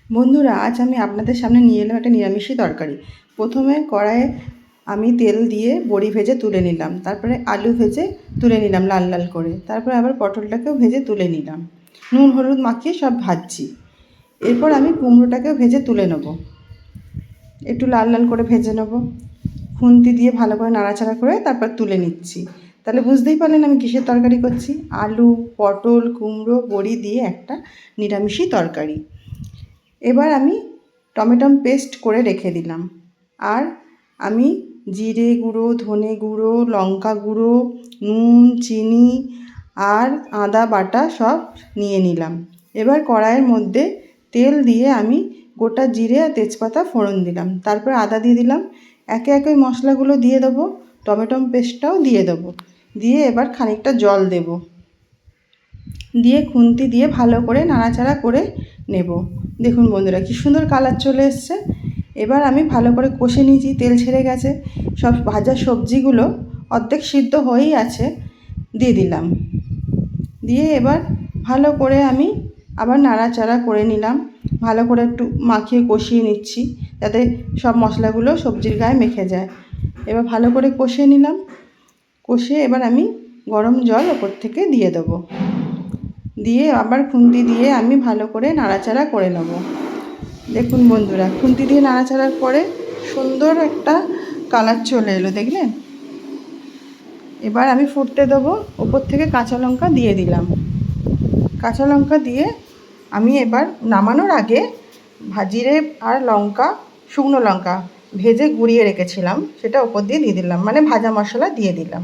বন্ধুরা, আজ আমি আপনাদের সামনে নিয়ে এলাম একটা নিরামিষই তরকারি। প্রথমে কড়াইয়ে আমি তেল দিয়ে বড়ি ভেজে তুলে নিলাম, তারপরে আলু ভেজে তুলে নিলাম লাল লাল করে, তারপরে আবার পটলটাকেও ভেজে তুলে নিলাম, নুন হলুদ মাখিয়ে সব ভাজছি। এরপর আমি কুমড়োটাকেও ভেজে তুলে নেব, একটু লাল লাল করে ভেজে নেব, খুন্তি দিয়ে ভালো করে নাড়াচাড়া করে তারপর তুলে নিচ্ছি। তাহলে বুঝতেই পারলেন আমি কিসের তরকারি করছি। আলু, পটল, কুমড়ো, বড়ি দিয়ে একটা নিরামিষই তরকারি। এবার আমি টমেটো পেস্ট করে রেখে দিলাম, আর আমি জিরে গুঁড়ো, ধনে গুঁড়ো, লঙ্কা গুঁড়ো, নুন, চিনি আর আদা বাটা সব নিয়ে নিলাম। এবার কড়াইয়ের মধ্যে তেল দিয়ে আমি গোটা জিরে আর তেজপাতা ফোড়ন দিলাম, তারপর আদা দিয়ে দিলাম। একে একে ওই মশলাগুলো দিয়ে দেবো, টমেটো পেস্টটাও দিয়ে দেবো, দিয়ে এবার খানিকটা জল দেবো, দিয়ে খুন্তি দিয়ে ভালো করে নাড়াচাড়া করে নেব। দেখুন বন্ধুরা, কি সুন্দর কালার চলে এসছে। এবার আমি ভালো করে কষে নিয়েছি, তেল ছেড়ে গেছে, সব ভাজা সবজিগুলো অর্ধেক সিদ্ধ হয়েই আছে, দিয়ে দিলাম। দিয়ে এবার ভালো করে আমি আবার নাড়াচাড়া করে নিলাম, ভালো করে একটু মাখিয়ে কষিয়ে নিচ্ছি যাতে সব মশলাগুলো সবজির গায়ে মেখে যায়। এবার ভালো করে কষিয়ে নিলাম, কষিয়ে এবার আমি গরম জল ওপর থেকে দিয়ে দেবো, দিয়ে আবার খুন্তি দিয়ে আমি ভালো করে নাড়াচাড়া করে নেব। দেখুন বন্ধুরা, খুন্তি দিয়ে নাড়াচাড়ার পরে সুন্দর একটা কালার চলে এলো, দেখলেন? এবার আমি ফুটতে দেবো, ওপর থেকে কাঁচা লঙ্কা দিয়ে দিলাম। কাঁচা লঙ্কা দিয়ে আমি এবার নামানোর আগে জিরে আর লঙ্কা, শুকনো লঙ্কা ভেজে গুঁড়িয়ে রেখেছিলাম, সেটা ওপর দিয়ে দিলাম, মানে ভাজা মশলা দিয়ে দিলাম।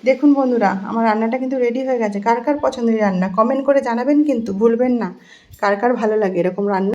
দেখুন বন্ধুরা, আমার রান্নাটা কিন্তু রেডি হয়ে গেছে। কার কার পছন্দের রান্না কমেন্ট করে জানাবেন, কিন্তু ভুলবেন না। কার কার ভালো লাগে এরকম রান্না।